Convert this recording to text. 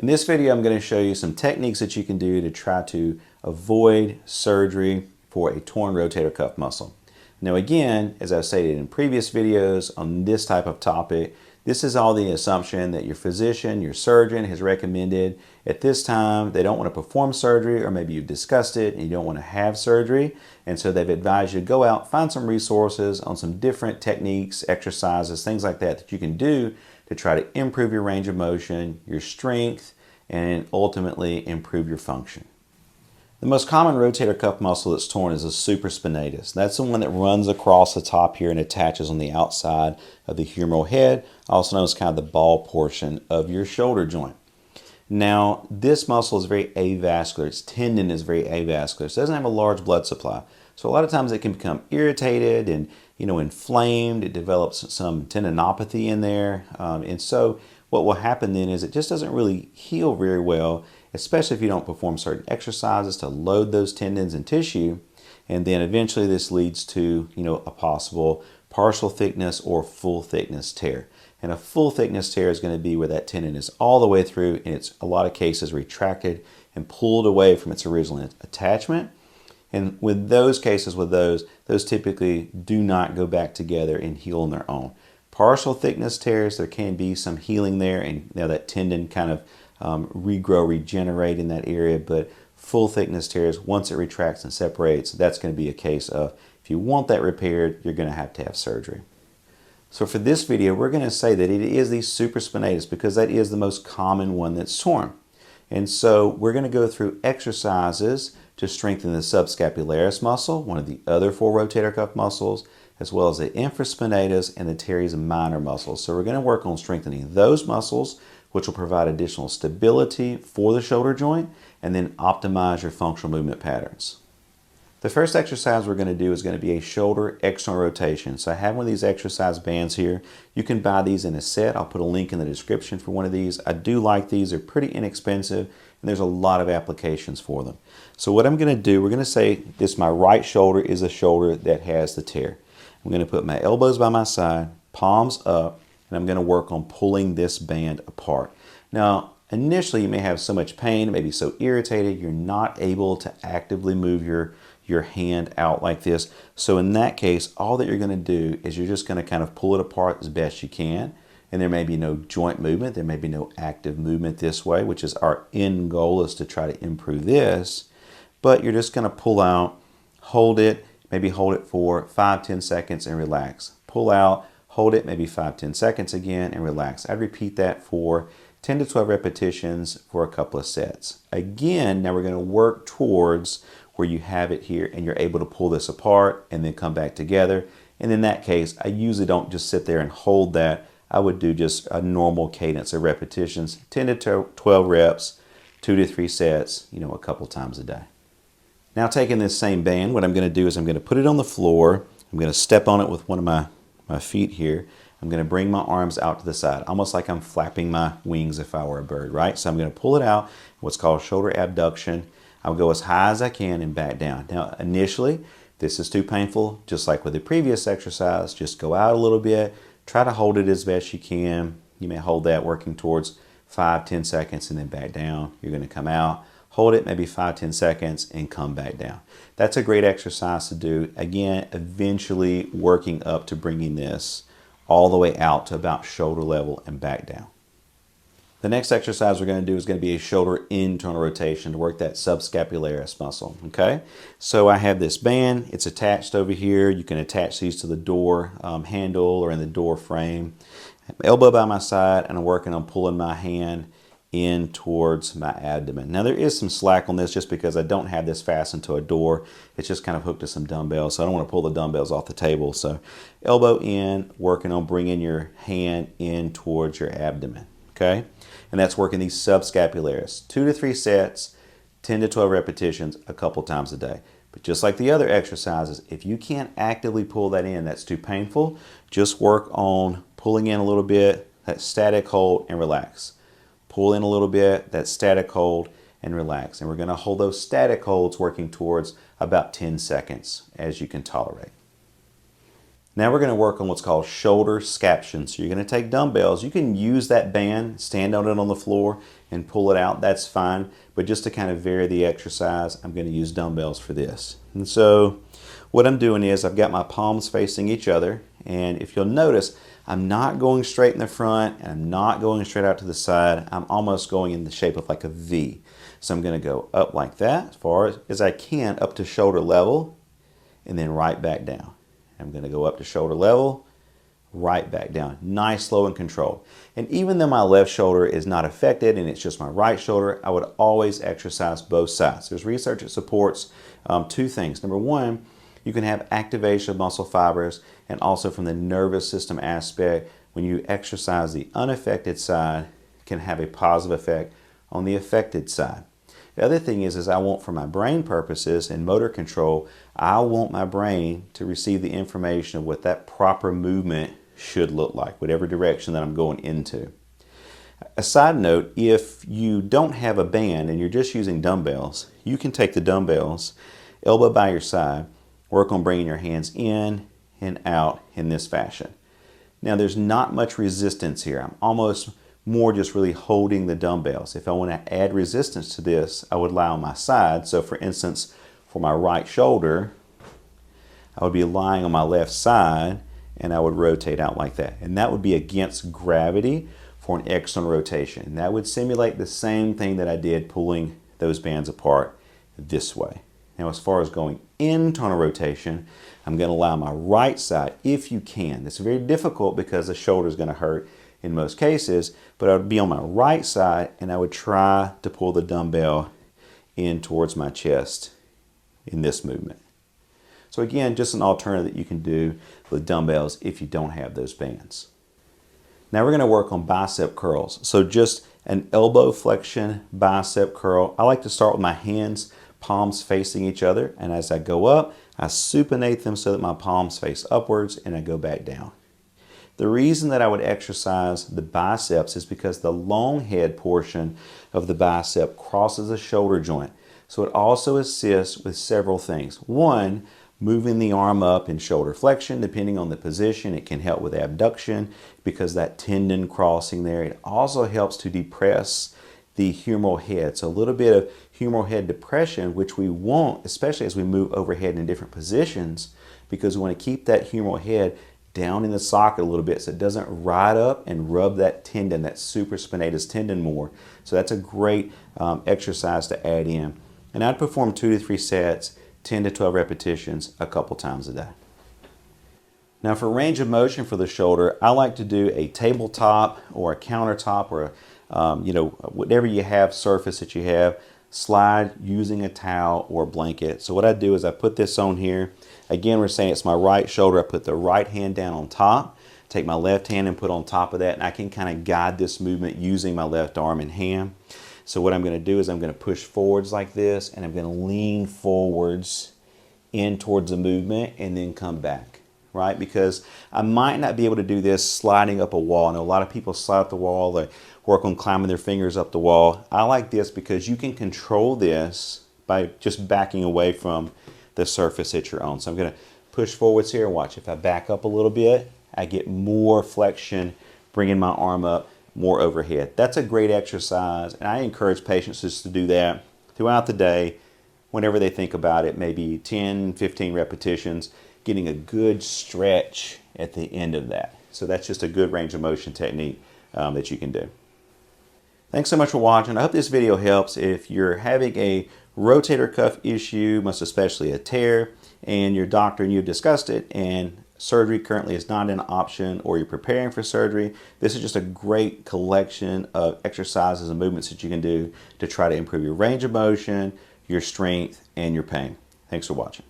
In this video, I'm going to show you some techniques that you can do to try to avoid surgery for a torn rotator cuff muscle. Now again, as I've stated in previous videos on this type of topic, this is all the assumption that your physician, your surgeon has recommended at this time. They don't want to perform surgery, or maybe you've discussed it and you don't want to have surgery. And so they've advised you to go out, find some resources on some different techniques, exercises, things like that that you can do to try to improve your range of motion, your strength, and ultimately improve your function. The most common rotator cuff muscle that's torn is the supraspinatus. That's the one that runs across the top here and attaches on the outside of the humeral head, also known as kind of the ball portion of your shoulder joint. Now, this muscle is very avascular. Its tendon is very avascular. So it doesn't have a large blood supply. So a lot of times it can become irritated and inflamed. It develops some tendinopathy in there. And so what will happen then is it just doesn't really heal very well, especially if you don't perform certain exercises to load those tendons and tissue. And then eventually this leads to a possible partial thickness or full thickness tear. And a full thickness tear is going to be where that tendon is all the way through and it's a lot of cases retracted and pulled away from its original attachment. And with those cases, those typically do not go back together and heal on their own. Partial thickness tears, there can be some healing there, and that tendon kind of regenerate in that area. But full thickness tears, once it retracts and separates, that's going to be a case of, if you want that repaired, you're going to have surgery. So for this video, we're going to say that it is the supraspinatus because that is the most common one that's torn. And so we're going to go through exercises to strengthen the subscapularis muscle, one of the other four rotator cuff muscles, as well as the infraspinatus and the teres minor muscles. So we're going to work on strengthening those muscles, which will provide additional stability for the shoulder joint and then optimize your functional movement patterns. The first exercise we're going to do is going to be a shoulder external rotation. So I have one of these exercise bands here. You can buy these in a set. I'll put a link in the description for one of these. I do like these. They're pretty inexpensive and there's a lot of applications for them. So what I'm going to do, we're going to say this, my right shoulder is a shoulder that has the tear. I'm going to put my elbows by my side, palms up, and I'm going to work on pulling this band apart. Now, initially you may have so much pain, maybe so irritated, you're not able to actively move your hand out like this. So in that case, all that you're going to do is you're just going to kind of pull it apart as best you can. And there may be no joint movement, there may be no active movement this way, which is our end goal, is to try to improve this. But you're just going to pull out, hold it, maybe hold it for 5-10 seconds and relax. Pull out, hold it, maybe 5-10 seconds again and relax. I'd repeat that for 10 to 12 repetitions for a couple of sets. Again, now we're going to work towards where you have it here and you're able to pull this apart and then come back together. And in that case, I usually don't just sit there and hold that. I would do just a normal cadence of repetitions, 10 to 12 reps, 2 to 3 sets, a couple times a day. Now taking this same band, what I'm going to do is I'm going to put it on the floor. I'm going to step on it with one of my feet here. I'm going to bring my arms out to the side, almost like I'm flapping my wings if I were a bird, right? So I'm going to pull it out, what's called shoulder abduction. I'll go as high as I can and back down. Now initially, if this is too painful, just like with the previous exercise, just go out a little bit, try to hold it as best you can. You may hold that working towards 5-10 seconds and then back down. You're going to come out, hold it maybe 5-10 seconds and come back down. That's a great exercise to do. Again, eventually working up to bringing this all the way out to about shoulder level and back down. The next exercise we're going to do is going to be a shoulder internal rotation to work that subscapularis muscle, okay? So I have this band, it's attached over here. You can attach these to the door handle or in the door frame. Elbow by my side, and I'm working on pulling my hand in towards my abdomen. Now there is some slack on this just because I don't have this fastened to a door. It's just kind of hooked to some dumbbells, so I don't want to pull the dumbbells off the table. So elbow in, working on bringing your hand in towards your abdomen, okay? And that's working these subscapularis. 2 to 3 sets, 10 to 12 repetitions, a couple times a day. But just like the other exercises, if you can't actively pull that in, that's too painful, just work on pulling in a little bit, that static hold, and relax. Pull in a little bit, that static hold, and relax. And we're going to hold those static holds working towards about 10 seconds as you can tolerate. Now we're going to work on what's called shoulder scaption. So you're going to take dumbbells. You can use that band, stand on it on the floor and pull it out. That's fine. But just to kind of vary the exercise, I'm going to use dumbbells for this. And so what I'm doing is I've got my palms facing each other. And if you'll notice, I'm not going straight in the front and I'm not going straight out to the side. I'm almost going in the shape of like a V. So I'm going to go up like that as far as I can up to shoulder level and then right back down. I'm going to go up to shoulder level, right back down. Nice, slow, and controlled. And even though my left shoulder is not affected and it's just my right shoulder, I would always exercise both sides. There's research that supports two things. Number one, you can have activation of muscle fibers, and also from the nervous system aspect, when you exercise the unaffected side, it can have a positive effect on the affected side. The other thing is I want, for my brain purposes and motor control, I want my brain to receive the information of what that proper movement should look like, whatever direction that I'm going into. A side note, if you don't have a band and you're just using dumbbells, you can take the dumbbells, elbow by your side, work on bringing your hands in and out in this fashion. Now there's not much resistance here. I'm almost more just really holding the dumbbells. If I want to add resistance to this, I would lie on my side. So for instance, for my right shoulder, I would be lying on my left side and I would rotate out like that. And that would be against gravity for an external rotation. And that would simulate the same thing that I did pulling those bands apart this way. Now as far as going internal rotation, I'm going to lie on my right side if you can. It's very difficult because the shoulder is going to hurt in most cases, but I would be on my right side and I would try to pull the dumbbell in towards my chest in this movement. So again, just an alternative that you can do with dumbbells if you don't have those bands. Now we're going to work on bicep curls. So just an elbow flexion bicep curl. I like to start with my hands, palms facing each other, and as I go up, I supinate them so that my palms face upwards and I go back down. The reason that I would exercise the biceps is because the long head portion of the bicep crosses the shoulder joint. So it also assists with several things. One, moving the arm up in shoulder flexion, depending on the position. It can help with abduction because that tendon crossing there. It also helps to depress the humeral head. So a little bit of humeral head depression, which we want, especially as we move overhead in different positions, because we want to keep that humeral head down in the socket a little bit so it doesn't ride up and rub that tendon, that supraspinatus tendon more. So that's a great exercise to add in. And I'd perform 2 to 3 sets, 10 to 12 repetitions a couple times a day. Now for range of motion for the shoulder, I like to do a tabletop or a countertop or whatever you have, surface that you have, slide using a towel or a blanket. So what I do is I put this on here. Again, we're saying it's my right shoulder. I put the right hand down on top, take my left hand and put on top of that, and I can kind of guide this movement using my left arm and hand. So what I'm going to do is I'm going to push forwards like this, and I'm going to lean forwards in towards the movement and then come back, right? Because I might not be able to do this sliding up a wall. I know a lot of people slide up the wall, they work on climbing their fingers up the wall. I like this because you can control this by just backing away from the surface that you're on. So I'm going to push forwards here and watch. If I back up a little bit, I get more flexion, bringing my arm up, more overhead. That's a great exercise, and I encourage patients just to do that throughout the day whenever they think about it, maybe 10, 15 repetitions, getting a good stretch at the end of that. So that's just a good range of motion technique that you can do. Thanks so much for watching. I hope this video helps. If you're having a rotator cuff issue, most especially a tear, and your doctor and you've discussed it, and surgery currently is not an option, or you're preparing for surgery, this is just a great collection of exercises and movements that you can do to try to improve your range of motion, your strength, and your pain. Thanks for watching.